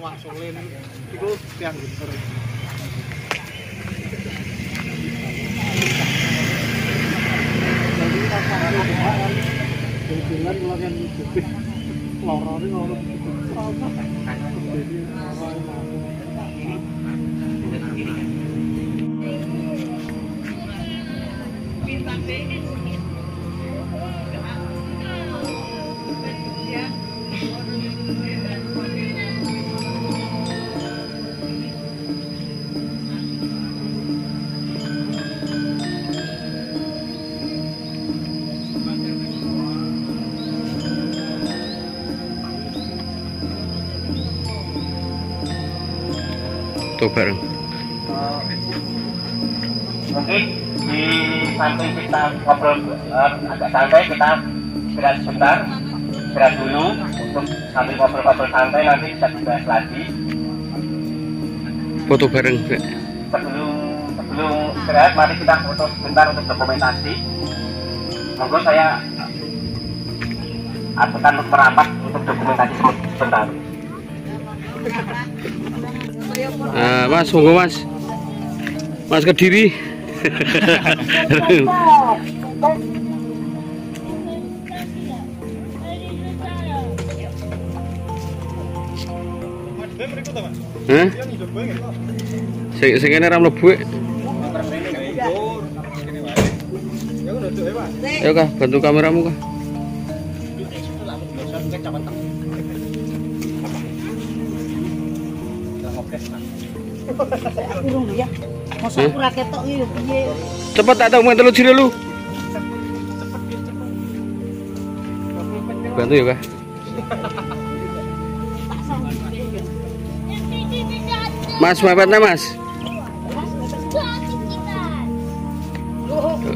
Wak Solin itu tiang gitu. Jadi rasanya kan jalan mulai gede. Lorone loro gitu. Jadi tuh bareng. Mungkin di samping kita ngobrol agak santai, kita istirahat sebentar, istirahat dulu untuk sambil ngobrol-ngobrol santai, nanti bisa dibahas lagi. Foto bareng. Sebelum istirahat, mari kita foto sebentar untuk dokumentasi. Monggo saya akan merapat untuk dokumentasi sebentar. Mas, monggo Mas. Mas Kediri. Hah? Sing kene ra mlebu. Ayo Kak, bantu kameramu Kak. Cepet tak tahu mentel jiro lu. Bantu ya Kak. Mas, mepetnya Mas.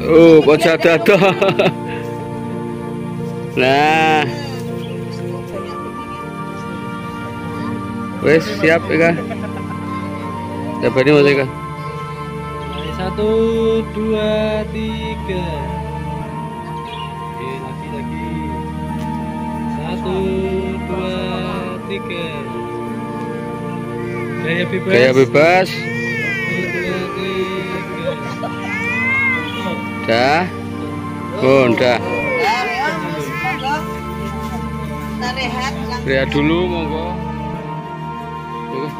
Oh, bocah dada. Nah. Wes siap ya Kak. Siapa ini Mas Eka? 1, 2, 3. Oke, lagi. 1, 2, 3. Gaya bebas. Gaya bebas. 1, 2, 3. Dah. Oh, dah. Rehat dulu monggo. Monggo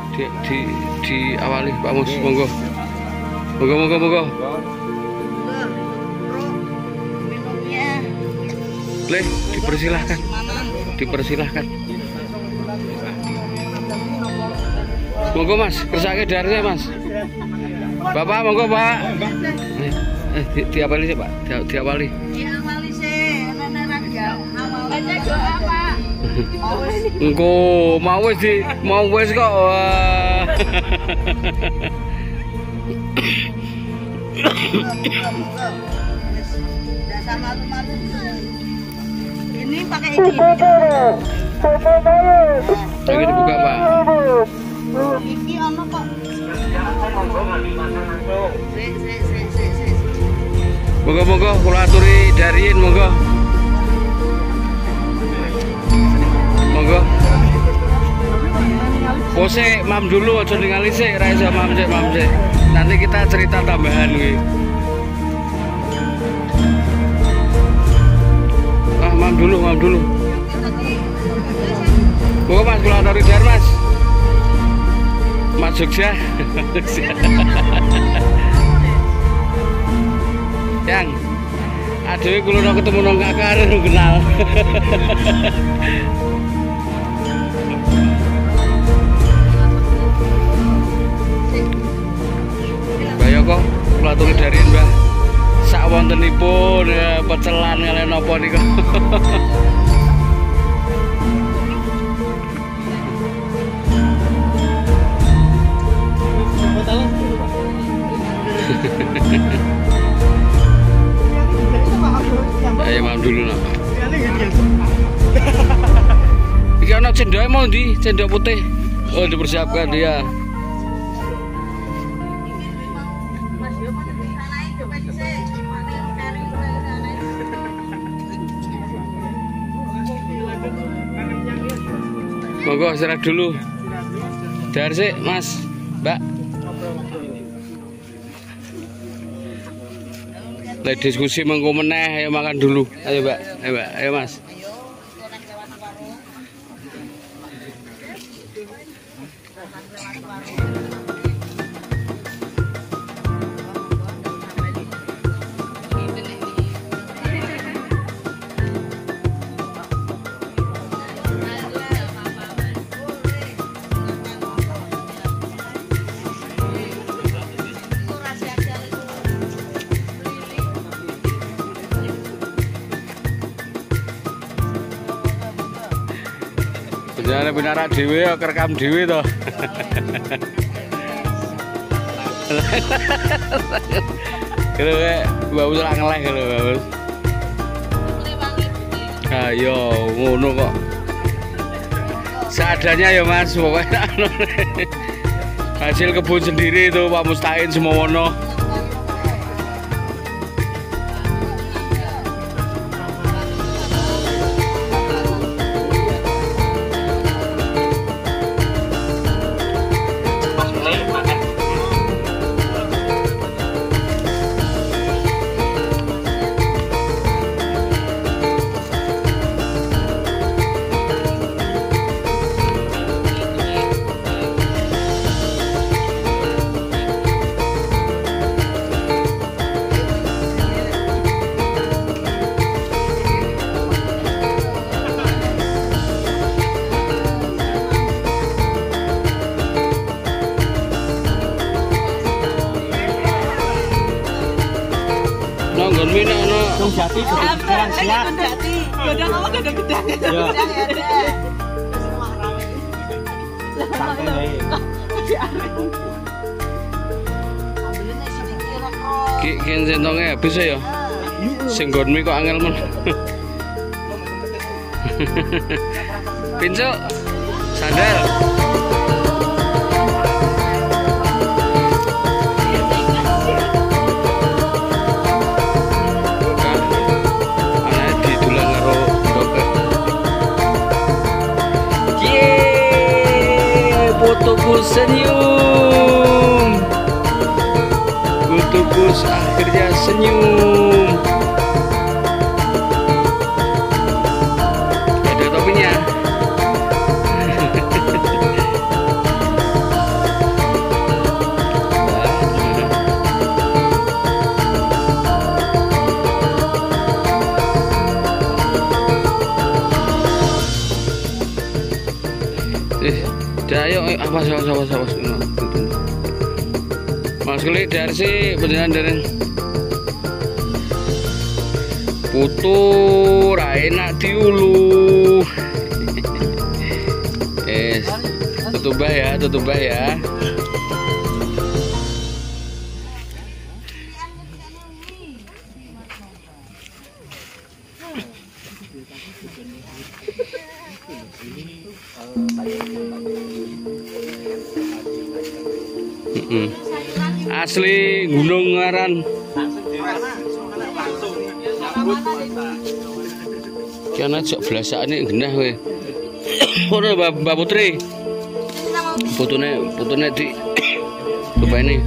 di awali Pak Mus, monggo. Monggo. Boleh, dipersilahkan. Monggo Mas, kersake darahnya Mas. Bapak monggo Pak. Diawali sih Pak, diawali. Diawali sih, nenek awal. Baca doa Pak. Engko mau wis kok. Dasar malu-malu. Ini pakai ini. Lagi dibuka Pak. Iki ono kok. Monggo kula aturi dariin monggo. Pose mam dulu aja ningali sik, ra iso mam sik. Nanti kita cerita tambahan kuwi. Mam dulu. Monggo Mas kula aturi dar Mas. Mas Jogja. Yang adewe kula ketemu nang kakak arep kenal. Kok kula aturi dari Mbah sak wontenipun pecelan kalian napa niku. Ayo mam dulu nak. Iki ana cendhake mau ndi? Cendhak putih. Oh, dipersiapkan dia. Monggo istirahat dulu. Dar sih, Mas, Mbak. Lagi diskusi mengko meneh, ayo makan dulu. Ayo, Mbak. Ayo, Mbak. Ayo, Mas. Benar benar dhewe ya kerekam dhewe to. Kalau Mbak Us ora ngeleh kalau Mbak Us. Ayo ngono kok. Seadanya ya Mas, pokoknya hasil kebun sendiri itu Pak Mustain Semowono. Nonggon mina no. Tung Jati gedang siap. Gedang apa gedang-gedang? Ya. Gedang Santai. Ki sentongnya habis ya. Sing nggonmi kok angel men. Pincuk. Sandal. Kutubus senyum, Kutubus akhirnya senyum. Ada topinya. Ayo, awas. Mas Keli dari sih beneran dereng. Putu ra enak diulu. Tutup bah ya. Asli Gunung Ngaran. Kian aja belasane genah kowe. Ora Mbak Putri. Putune di coba ini.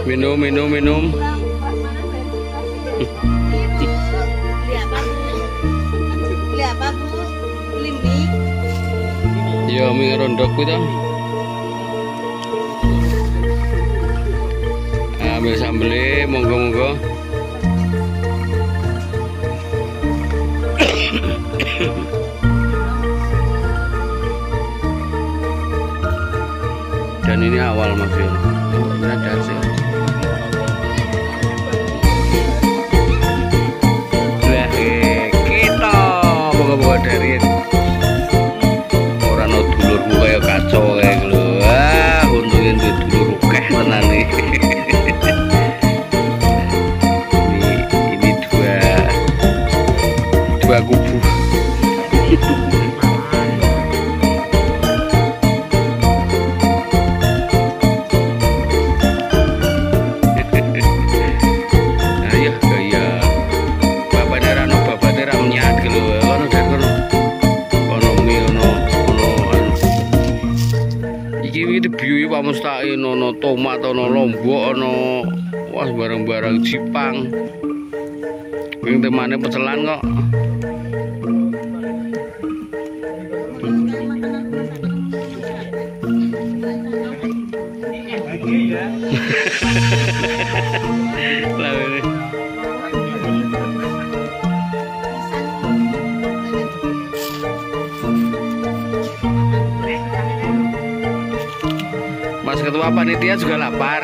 Minum. Ya mie rondok kuwi to. Ambil sambele monggo. Dan ini awal Mas Yon. Ada sih. Lah kita boga-boga dari dulurku kaya kacau kayak gitu. Untungin duit dulur keh tenan nih. Ini dua kubu. mustain, ono tomat, ono lombok, ono wah barang-barang Jepang. Yang temane pecelan kok. Lah ini. Mas Ketua Panitia juga lapar.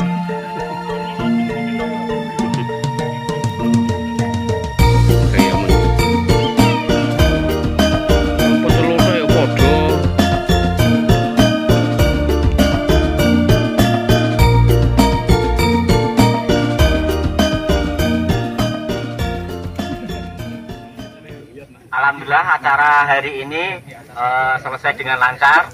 Alhamdulillah acara hari ini selesai dengan lancar.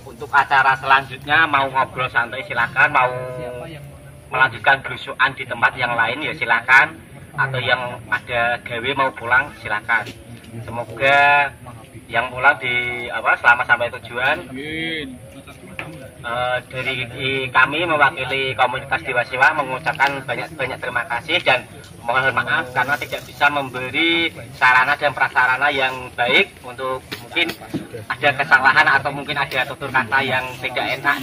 Untuk acara selanjutnya mau ngobrol santai silakan, mau melanjutkan belusukan di tempat yang lain ya silakan, atau yang ada gawe mau pulang silakan. Semoga yang pulang selama sampai tujuan. Dari kami mewakili komunitas Dewa Siwa mengucapkan banyak terima kasih dan mohon maaf karena tidak bisa memberi sarana dan prasarana yang baik. Untuk mungkin ada kesalahan atau mungkin ada tutur kata yang tidak enak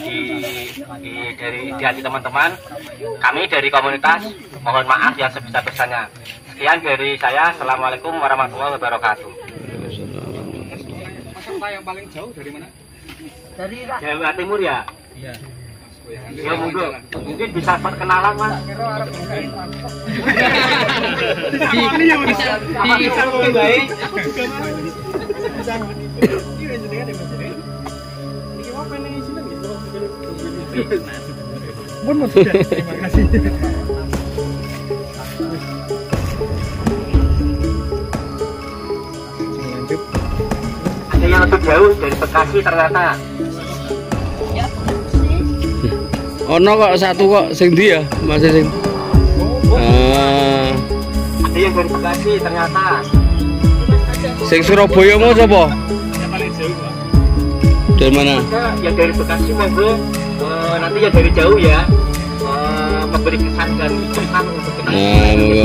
dari hati teman-teman. Kami dari komunitas mohon maaf yang sebesar-besarnya. Sekian dari saya. Assalamualaikum warahmatullahi wabarakatuh. Peserta yang paling jauh dari mana? Dari Jawa Timur ya? Iya. Ya mungkin bisa perkenalan Mas. Terima kasih. Ada yang lebih jauh dari Bekasi ternyata. Ono kok satu kok sing ndi ya, Mas sing. Ada yang dari Bekasi ternyata. Sing Surabaya mau sapa? Yang paling jauh, Pak. Dari mana? Yang dari Bekasi monggo, nanti yang dari jauh ya memberi kesan dan pesan untuk kita. Monggo.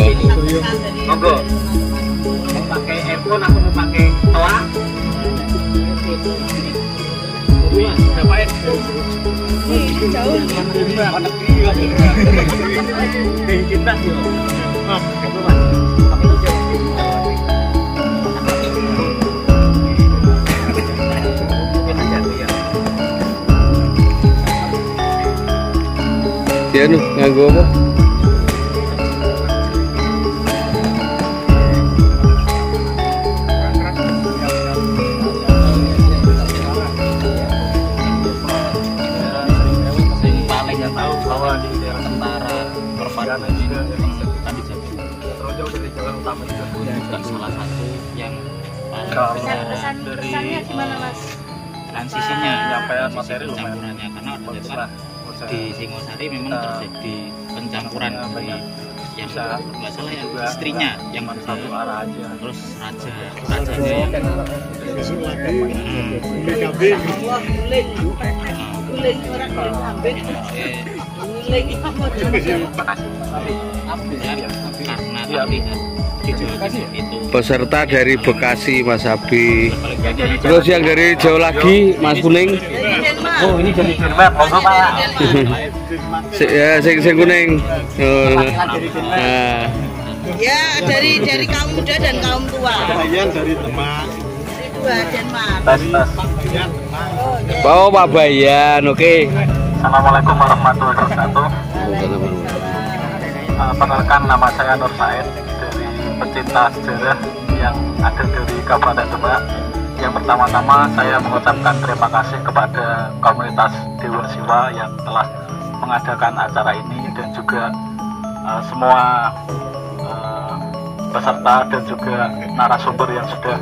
Monggo. Mau pakai earphone atau mau pakai toa? Iya, ngapain? Jauh. Kita sih. Ya nu nganggo apa? Salah satu yang Pesannya gimana Mas? transisinya Penyampaian materi pencampurannya karena ada di Singosari memang terjadi pencampuran dari yang nggak salah yang istrinya yang satu arah aja. terus rajanya yang Guling orang guling kambing. Guling karena tadi di Jawa Timur itu Peserta dari Bekasi Mas Abi. Terus yang dari jauh lagi Mas Kuning. Oh ini dari Denmark, monggo Pak. Sing kuning. Ya dari kaum muda dan kaum tua. Bayan dari Demak. Dua Denmark. Tes. Oh Pak Bayan, oke. Assalamualaikum warahmatullahi wabarakatuh. Perkenalkan nama saya Nur Said dari pecinta sejarah yang ada dari Kabupaten Demak. Yang pertama-tama saya mengucapkan terima kasih kepada komunitas Dewa Siwa yang telah mengadakan acara ini dan juga semua peserta dan juga narasumber yang sudah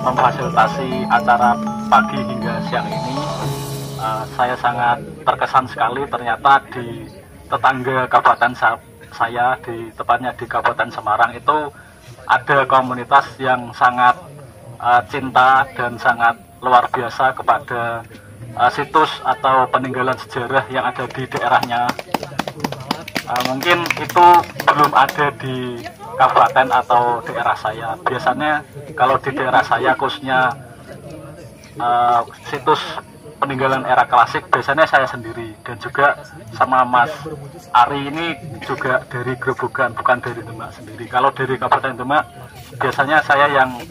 memfasilitasi acara pagi hingga siang ini. Saya sangat terkesan sekali, ternyata di tetangga kabupaten saya, tepatnya di Kabupaten Semarang itu ada komunitas yang sangat cinta dan sangat luar biasa kepada situs atau peninggalan sejarah yang ada di daerahnya. Mungkin itu belum ada di kabupaten atau daerah saya. Biasanya kalau di daerah saya khususnya situs peninggalan era klasik biasanya saya sendiri, dan juga sama Mas Ari ini juga dari Grobogan, bukan dari Demak sendiri. Kalau dari Kabupaten Demak biasanya saya yang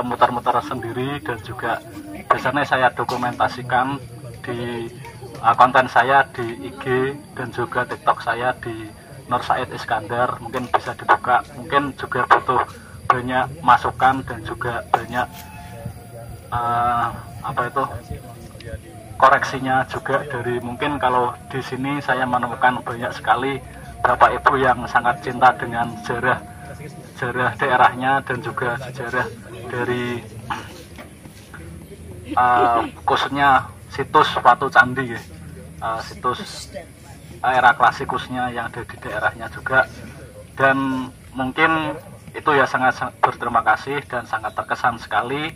muter-muter sendiri, dan juga biasanya saya dokumentasikan di konten saya di IG dan juga TikTok saya di Nur Said Iskandar. Mungkin bisa dibuka, mungkin juga butuh banyak masukan dan juga banyak koreksinya juga dari, mungkin kalau di sini saya menemukan banyak sekali Bapak Ibu yang sangat cinta dengan sejarah daerahnya dan juga sejarah dari khususnya situs Watu Candi ya. Situs era klasik khususnya yang ada di daerahnya juga, dan mungkin itu ya sangat berterima kasih dan sangat terkesan sekali.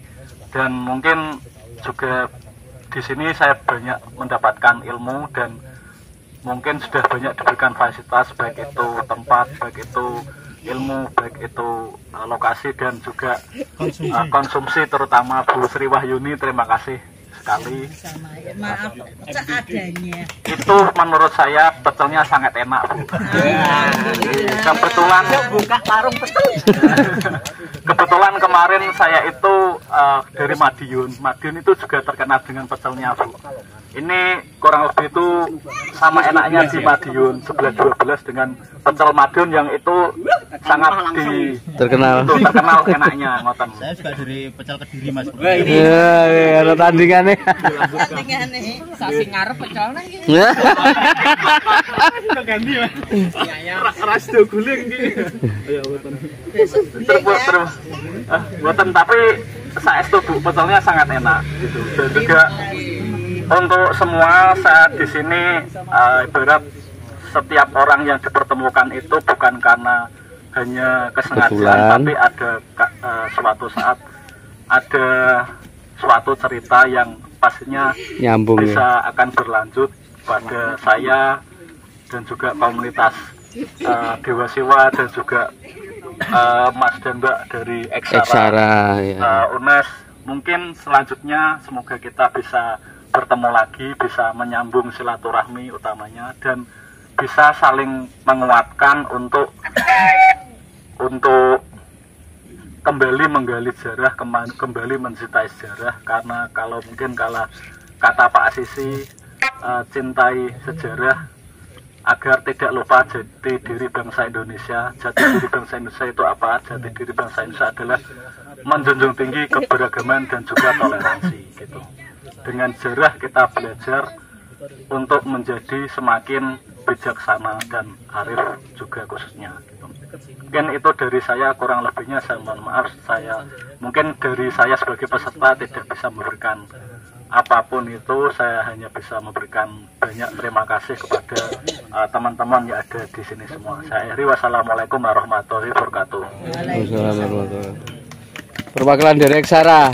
Dan mungkin juga di sini saya banyak mendapatkan ilmu, dan mungkin sudah banyak diberikan fasilitas, baik itu tempat, baik itu ilmu, baik itu lokasi, dan juga konsumsi, terutama Bu Sri Wahyuni, terima kasih sekali. Maaf, seadanya. Itu menurut saya pecelnya sangat enak, Bu. Kebetulan buka warung pecel. Kebetulan kemarin saya itu dari Madiun. Madiun itu juga terkenal dengan pecelnya, Bu. Ini kurang lebih itu sama enaknya di Madiun 11-12 dengan pecel Madiun yang itu sangat terkenal enaknya, ngoten. Saya juga dari pecel Kediri, Mas. Iya, ada tandingannya. Tandingane. Sasi ngarep pecel nang iki. Ganti, Mas. Ras do guling iki. Ayo, ngoten. Terus ngoten, tapi saestu Bu, pecelnya sangat enak gitu. Dan juga untuk semua saat di sini ibarat setiap orang yang dipertemukan itu bukan karena hanya kesengajaan, tapi ada suatu saat ada suatu cerita yang pastinya Nyambung, bisa akan berlanjut pada saya dan juga komunitas Dewa Siwa, dan juga Mas dan Mbak dari Eksara ya. UNES. Mungkin selanjutnya semoga kita bisa bertemu lagi, bisa menyambung silaturahmi utamanya, dan bisa saling menguatkan untuk kembali menggali sejarah, kembali mencintai sejarah. Karena kalau mungkin kata Pak Asisi, cintai sejarah agar tidak lupa jati diri bangsa Indonesia. Jati diri bangsa Indonesia itu apa? Jati diri bangsa Indonesia adalah menjunjung tinggi keberagaman dan juga toleransi gitu. Dengan sejarah kita belajar untuk menjadi semakin bijaksana dan arif juga khususnya gitu. Mungkin itu dari saya, kurang lebihnya saya mohon maaf. Mungkin dari saya sebagai peserta tidak bisa memberikan apapun itu, saya hanya bisa memberikan banyak terima kasih kepada teman-teman yang ada di sini semua. Saya akhiri, wassalamualaikum warahmatullahi wabarakatuh. Perwakilan dari Eksara.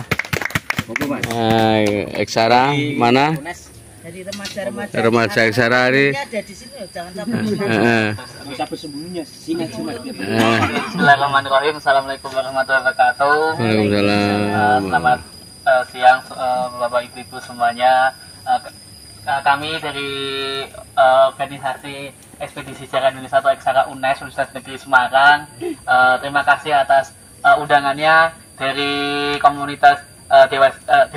Eksara mana? Jadi remaja-remaja. Remaja Eksara ini. Ada di sini loh, jangan sampai. Bisa bersembunyinya sini. Bismillahirrahmanirrahim. Assalamualaikum warahmatullahi wabarakatuh. Waalaikumsalam. Selamat siang Bapak Ibu semuanya. Kami dari organisasi Ekspedisi Sejarah Indonesia atau Eksara UNES Universitas Negeri Semarang. Terima kasih atas undangannya dari komunitas Dewa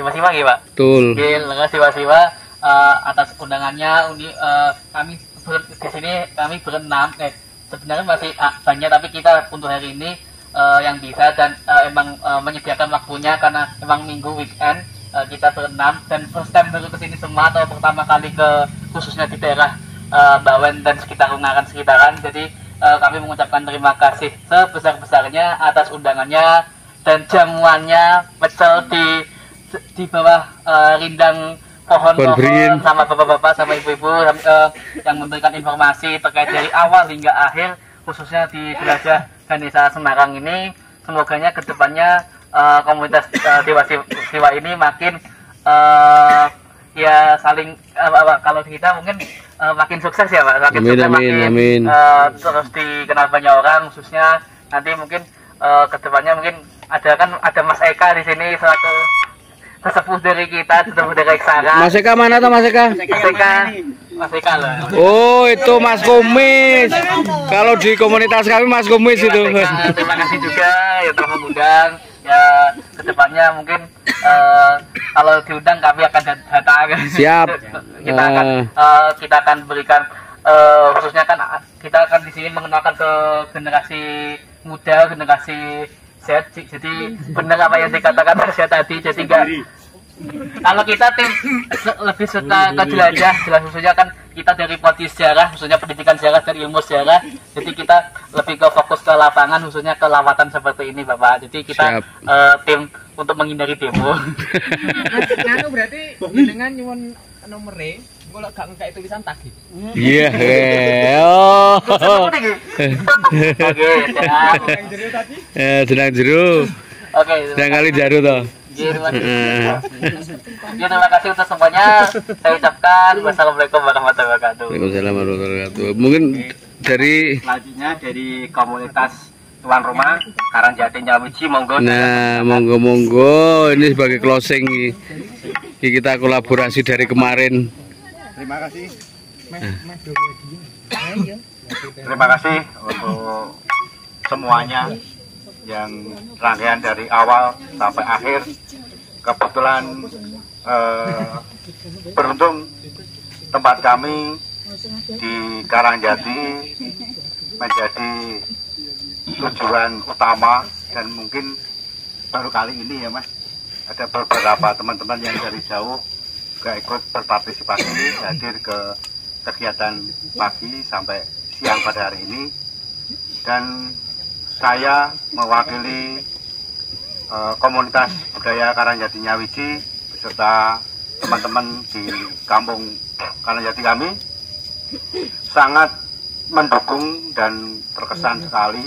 Siwa ya, Pak. Betul. Dewa Siwa atas undangannya. Kami di sini kami berenam. Sebenarnya masih banyak, tapi kita untuk hari ini yang bisa dan emang menyediakan waktunya karena emang minggu weekend. Kita berenam dan first time baru ke sini semua, atau pertama kali khususnya di daerah Bawen dan sekitaran. Jadi kami mengucapkan terima kasih sebesar-besarnya atas undangannya dan jamuannya pecel di bawah rindang pohon-pohon sama bapak-bapak sama ibu-ibu yang memberikan informasi terkait dari awal hingga akhir, khususnya di Jelajah Ganesha Semarang ini. Semoganya kedepannya komunitas Dewa Siwa ini makin ya saling kalau kita mungkin makin sukses ya Pak, makin Amin, sukses, amin, makin amin. terus dikenal banyak orang, khususnya nanti mungkin kedepannya mungkin ada Mas Eka di sini selaku sesepuh dari kita, sesepuh dari Eksara. Mas Eka mana tuh Mas Eka? Mas Eka lah. Oh itu Mas Kumis. Kalau di komunitas kami Mas Kumis itu. Terima kasih juga yang telah mengundang. Ya kedepannya mungkin kalau diundang kami akan datang. Siap. Kita akan berikan khususnya kan kita akan di sini mengenalkan ke generasi muda, generasi Z. Jadi benar apa yang dikatakan saya tadi. Jadi enggak, kalau kita tim lebih suka ke jelajah, jelas khususnya kan kita dari prodi sejarah, khususnya pendidikan sejarah dan ilmu sejarah. Jadi kita lebih ke fokus ke lapangan, khususnya ke lawatan seperti ini Bapak. Jadi kita tim untuk menghindari demo. Anu berarti dengan nyuwun nomere, kalau gak ngekek tulisan tagih. Iya. Oh. Oke, siap. Jenang jero. Oke. Jenang kali jaru toh. Terima kasih untuk semuanya. Saya ucapkan wassalamualaikum warahmatullahi wabarakatuh. Waalaikumsalam warahmatullahi wabarakatuh. Mungkin dari Selanjutnya dari komunitas tuan rumah Karangjati Nyawiji, monggo. nah monggo ini sebagai closing ini kita kolaborasi dari kemarin. Terima kasih. Terima kasih untuk semuanya yang rangkaian dari awal sampai akhir. Kebetulan beruntung tempat kami di Karangjati menjadi tujuan utama, dan mungkin baru kali ini ya Mas, ada beberapa teman-teman yang dari jauh juga ikut berpartisipasi hadir ke kegiatan pagi sampai siang pada hari ini. Dan saya mewakili komunitas budaya Karangjati Nyawiji beserta teman-teman di kampung Karangjati kami sangat mendukung dan terkesan sekali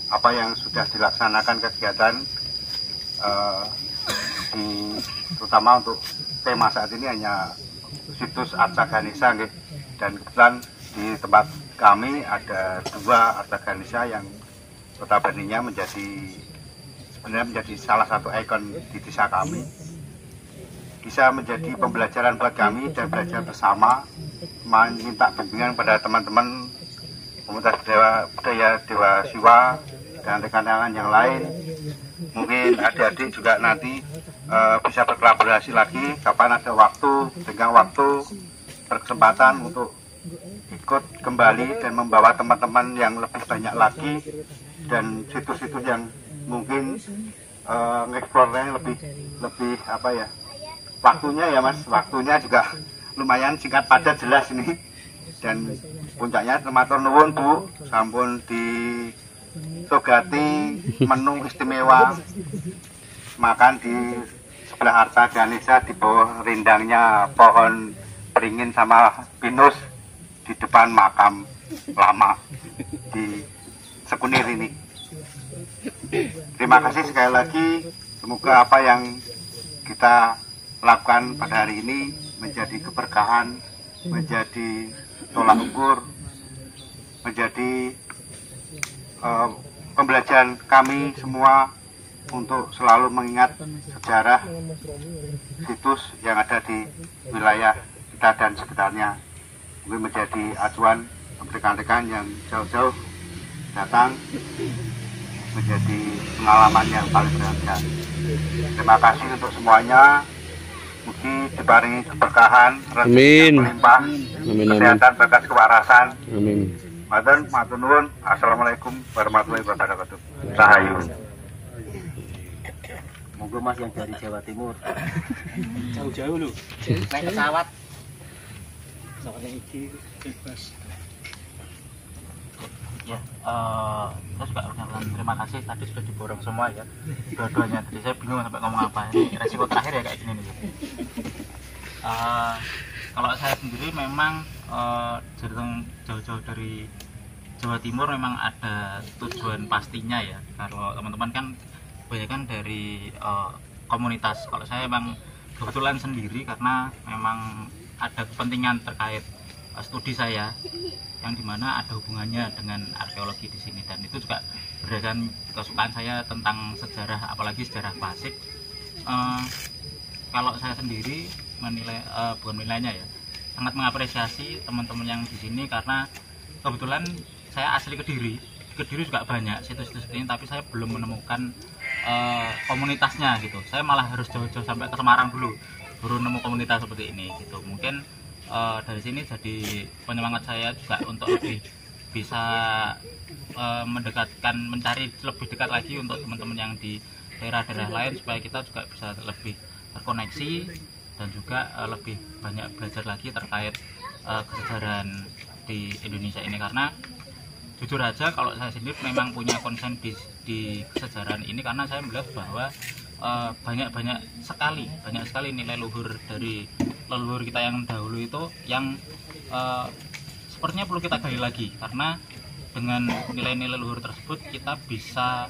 apa yang sudah dilaksanakan kegiatan terutama untuk tema saat ini hanya situs Arca Ganesha, dan kebetulan di tempat kami ada 2 Arca Ganesha yang notabene-nya sebenarnya menjadi salah satu ikon di desa kami. Bisa menjadi pembelajaran buat kami dan belajar bersama, meminta bimbingan pada teman-teman komunitas budaya Dewa Siwa dan rekan-rekan yang lain. Mungkin adik-adik juga nanti bisa berkolaborasi lagi kapan ada waktu, dengan waktu berkesempatan untuk ikut kembali dan membawa teman-teman yang lebih banyak lagi, dan situs-situs yang mungkin ngeksplornya lebih apa ya, waktunya ya Mas, waktunya juga lumayan singkat padat jelas ini. Dan puncaknya matur nuwun Bu, sampun di Togati menu istimewa makan di sebelah Arca Ganesha di bawah rindangnya pohon beringin sama pinus di depan makam lama di Sekunir ini. Terima kasih sekali lagi. Semoga apa yang kita lakukan pada hari ini menjadi keberkahan, menjadi tolak ukur, menjadi pembelajaran kami semua untuk selalu mengingat sejarah situs yang ada di wilayah kita dan sekitarnya. Mungkin menjadi acuan rekan-rekan yang jauh-jauh datang, menjadi pengalaman yang paling berharga. Terima kasih untuk semuanya. Mugi diparingi keberkahan, rezeki yang melimpah, kesehatan, berkat kewarasan. Amin. Matur nuwun. Assalamualaikum warahmatullahi wabarakatuh. Rahayu. Monggo Mas yang dari Jawa Timur. Jauh-jauh lho. Naik pesawat. Ya, terus Pak ucapkan terima kasih, tadi sudah diborong semua ya, dua-duanya. Tadi saya bingung sampai ngomong apa, ini resiko terakhir ya kayak gini nih. Kalau saya sendiri memang jauh-jauh dari Jawa Timur memang ada tujuan pastinya ya. Kalau teman-teman kan kebanyakan dari komunitas, kalau saya memang kebetulan sendiri karena memang ada kepentingan terkait studi saya yang dimana ada hubungannya dengan arkeologi di sini, dan itu juga berdasarkan kesukaan saya tentang sejarah, apalagi sejarah klasik. Kalau saya sendiri menilai, bukan menilainya ya, sangat mengapresiasi teman-teman yang di sini karena kebetulan saya asli Kediri juga banyak situs-situs ini, tapi saya belum menemukan komunitasnya gitu. Saya malah harus jauh-jauh sampai ke Semarang dulu baru nemu komunitas seperti ini gitu. Mungkin dari sini jadi penyemangat saya juga untuk lebih bisa mendekatkan, mencari lebih dekat lagi untuk teman-teman yang di daerah-daerah lain, supaya kita juga bisa lebih terkoneksi dan juga lebih banyak belajar lagi terkait kesejarahan di Indonesia ini. Karena jujur aja kalau saya sendiri memang punya konsen di kesejarahan ini, karena saya melihat bahwa banyak sekali nilai luhur dari leluhur kita yang dahulu itu yang sepertinya perlu kita gali lagi, karena dengan nilai-nilai leluhur tersebut kita bisa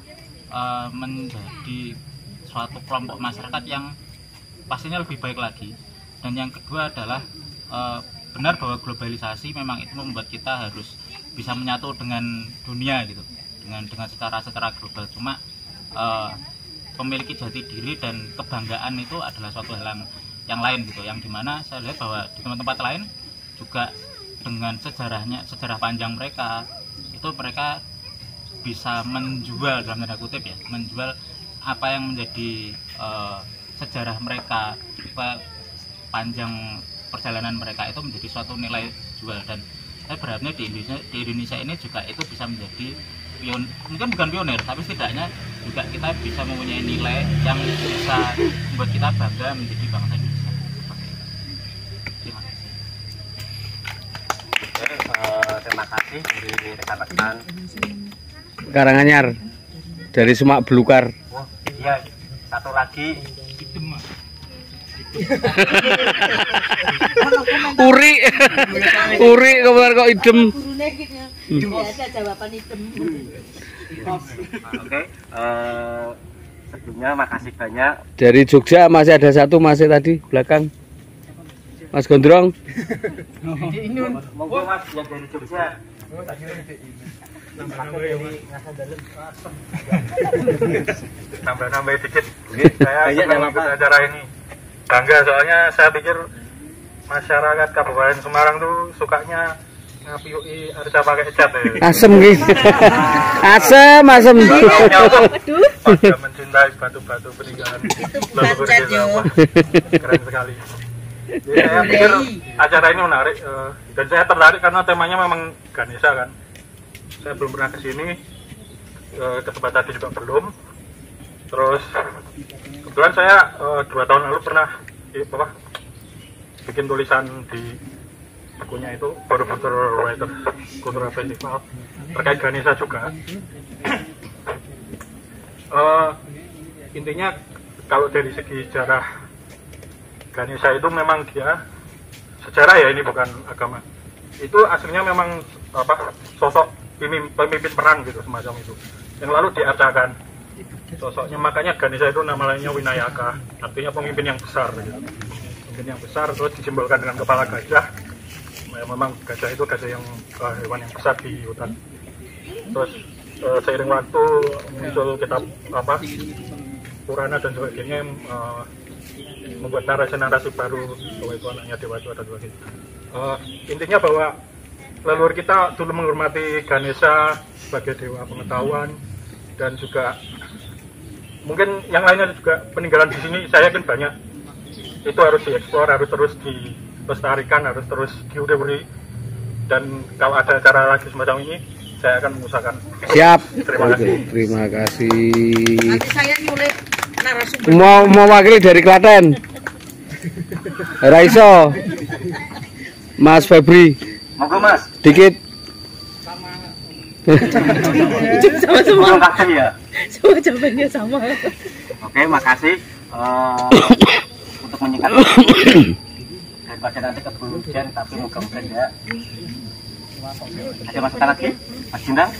menjadi suatu kelompok masyarakat yang pastinya lebih baik lagi. Dan yang kedua adalah benar bahwa globalisasi memang itu membuat kita harus bisa menyatu dengan dunia gitu, dengan secara global. Cuma memiliki jati diri dan kebanggaan itu adalah suatu hal yang lain gitu, yang dimana saya lihat bahwa di tempat-tempat lain juga dengan sejarah panjang mereka itu mereka bisa menjual, dalam tanda kutip ya, menjual apa yang menjadi sejarah mereka, panjang perjalanan mereka itu menjadi suatu nilai jual. Dan saya berharapnya di Indonesia ini juga itu bisa menjadi mungkin bukan pionir, tapi setidaknya juga kita bisa mempunyai nilai yang bisa membuat kita bangga menjadi bangsa Indonesia. Terima kasih. Oke, terima kasih dari rekan-rekan Karanganyar dari Semak Belukar. Oh, iya, satu lagi Uri kemarin kok idem. Biasa jawaban idem. Oke, sebelumnya makasih banyak. Dari Jogja masih ada satu, masih tadi belakang Mas Gondrong. Monggo Mas yang dari Jogja. Nambah dikit. Saya senang ikut acara ini. Bangga soalnya saya pikir masyarakat Kabupaten Semarang tuh sukanya ngapiui harus pakai cat ya. Asem gitu. asem. Pada mencintai batu-batu peninggalan leluhur kita. Keren sekali. Jadi saya pikir acara ini menarik dan saya tertarik karena temanya memang Ganesha kan. Saya belum pernah kesini, ke tempat tadi juga belum. Terus kebetulan saya 2 tahun lalu pernah bikin tulisan di bukunya itu Borobudur Writers Cultural Festival terkait Ganesha juga. Intinya kalau dari segi sejarah Ganesha itu memang dia sejarah ya, ini bukan agama. Itu aslinya memang sosok pemimpin perang gitu, semacam itu yang lalu diarcakan sosoknya. Makanya Ganesha itu namanya Winayaka, artinya pemimpin yang besar gitu. Pemimpin yang besar, terus disimbolkan dengan kepala gajah. Memang gajah itu yang hewan yang besar di hutan. Terus seiring waktu muncul kitab Purana dan sebagainya yang membuat narasi baru bahwa itu anaknya dewa itu ada 2 gitu. Intinya bahwa leluhur kita dulu menghormati Ganesha sebagai dewa pengetahuan, dan juga mungkin yang lainnya juga peninggalan di sini saya yakin banyak. Itu harus dieksplor, harus terus dilestarikan, harus terus diuri. Dan kalau ada acara lagi semacam ini, saya akan mengusahakan. Siap. Terima kasih. Terima kasih. Nanti saya nyulik narasumber. Mau wakili dari Klaten. Raiso. Mas Febri. Monggo Mas. Dikit. Sama-sama. Makasih ya. Semua jawabannya sama. Oke, makasih untuk menyingkat daripada nanti keburu hujan, tapi mudah-mudahan ya. Ada masukan lagi, Mas Jindang?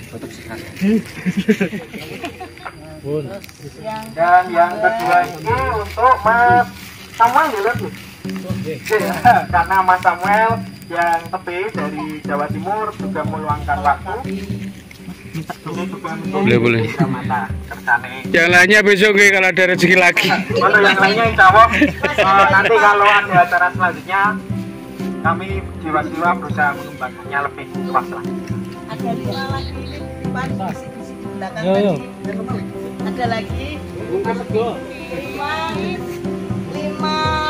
Tutup sekarang. Dan yang kedua ini untuk Mas Samuel ya, Lur? Karena Mas Samuel yang tepi dari Jawa Timur juga meluangkan waktu. Ini juga Boleh. mata kersane. Yang lainnya besok nih kalau ada rezeki lagi. Untuk yang lainnya insya Allah nanti kalau ada acara selanjutnya kami jiwa-jiwa berusaha mengembangkannya lebih luas lagi. Ada 5 lagi di depan di belakang tadi. Ada lagi 5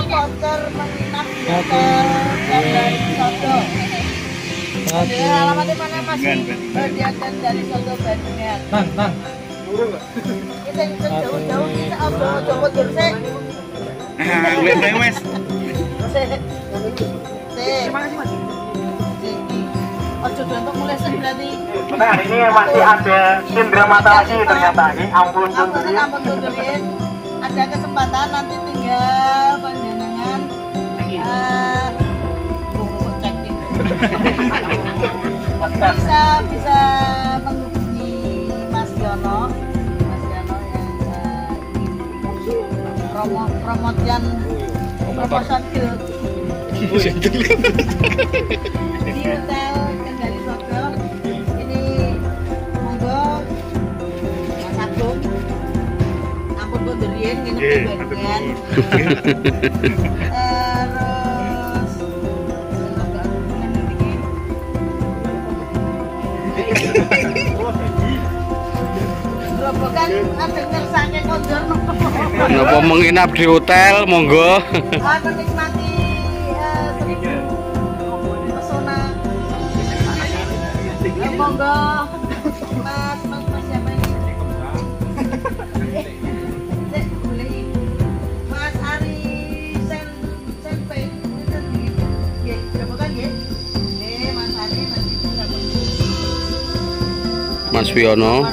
voucher menginap di hotel dari Soto. Alamatnya mana masih berdiakan dari Soto Bandungan. Bang. Kita jauh-jauh kita jauh dulu sih. Ojo dontok mulai berarti. Nah ini masih ada Indra Mata lagi ternyata ini ampun Tundurin. Ada kesempatan nanti tinggal panjenengan bisa menghubungi Mas Yono yang promotion di hotel Kendari Soto. Ini monggo Mas Agung ampun kondurien nginep di Bandungan. Gerobokan ada ngersake kondur. Napa menginap di hotel, monggo. Menikmati pesona. Monggo Mas siapa ini? Mas Ari Senpe. Nggih, gerobokan nggih. Mas Ari nanti bisa Mas Wiono.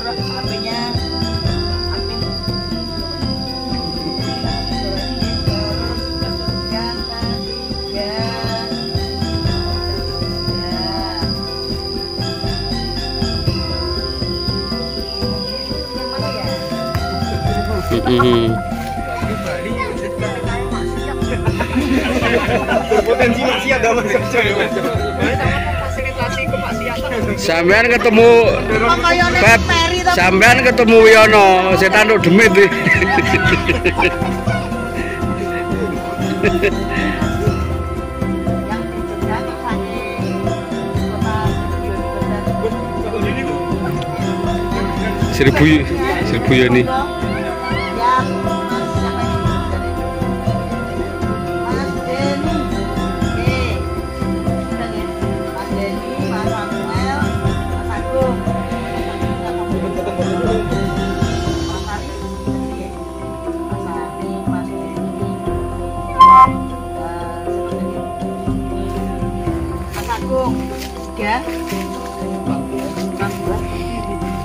Potensi maksiat dapat Sampean ketemu Pep, sampean ketemu Wiono, setan nduk demit iki. Seribu Yoni.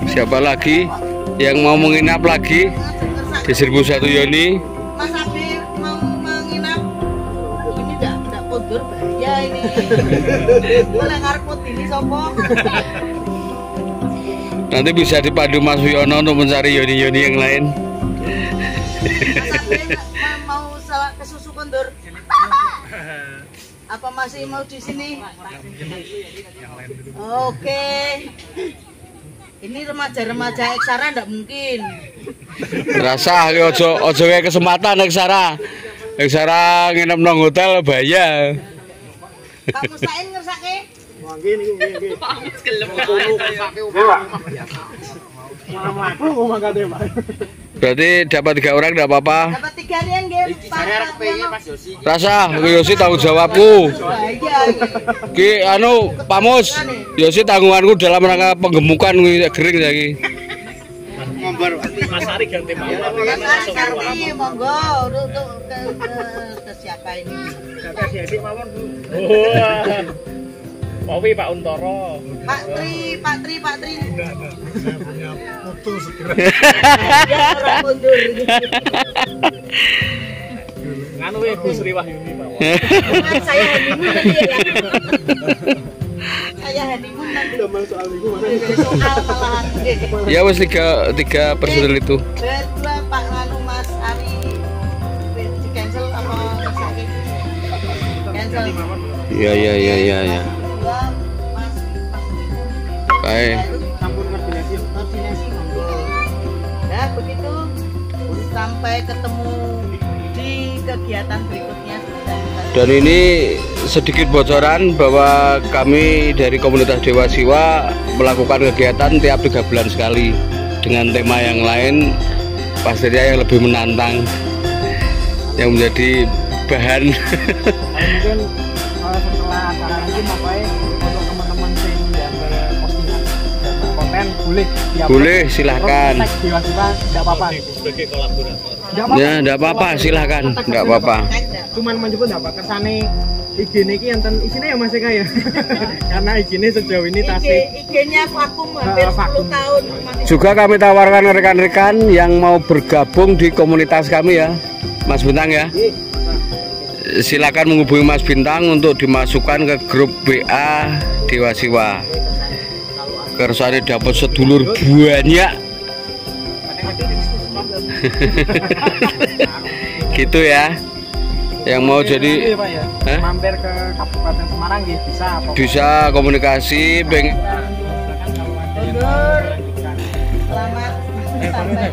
Siapa lagi yang mau menginap lagi di 1001 Yoni? Mas Abi mau menginap. Ini enggak kondur bahaya ini. Boleh ngarep ini sopo. Nanti bisa dipandu Mas Wiono untuk mencari Yoni-Yoni yang lain. Mas Abi mau salah ke susu kondur. Apa masih mau di sini? Oke. Ini remaja-remaja Eksara enggak mungkin. Rasa ojo kayak kesempatan Eksara. Eksara nginep nang hotel bahaya. Kamu sain ngersake? Nggih niku nggih. Pak Mus gelem. Berarti dapat 3 orang enggak apa-apa. Dapat 3 rian nggih, Pak. Rasa Yosi tanggung jawabku. Ki anu Pak Mus, Yosi tanggunganku dalam rangka penggemukan kuwi gering saiki. Mas Ari ganti Pak. Mas Ari monggo untuk ke siapa ini? Ganti mawon, Bu. Oh. Pawi Pak Untoro. Pak Tri. Saya punya foto segera. Ya ora mundur. Nganu Bu Sri Wahyuni Pak. Saya ini tadi ya. kayak honeymoon nanti. Soal malahan. Ya wes tiga personil itu. Dua Pak Nganu Mas Ari di cancel apa sakit? Cancel. Ya. Dua Mas. Baik. Sampun koordinasi monggo. Nah, begitu sampai ketemu di kegiatan berikutnya. Dan ini sedikit bocoran bahwa kami dari komunitas Dewa Siwa melakukan kegiatan tiap 3 bulan sekali dengan tema yang lain, pastinya yang lebih menantang, yang menjadi bahan. Mungkin setelah acara ini makanya untuk teman-teman yang postingan konten boleh silahkan. Dewa Siwa tidak apa-apa. Sebagai kolaborator. Ya tidak apa-apa, silahkan, tidak apa-apa. Cuman menyebut apa kersane IG niki enten isine ya Mas Eka ya. Karena IG-ne sejauh ini tasik. IG-nya vakum hampir 10 tahun. Juga kami tawarkan rekan-rekan yang mau bergabung di komunitas kami ya, Mas Bintang ya. Silakan menghubungi Mas Bintang untuk dimasukkan ke grup WA Dewa Siwa. Kersane dapat sedulur banyak. Gitu ya. Yang mau jadi mampir ke Kabupaten Semarang bisa. Bisa komunikasi Selamat sampai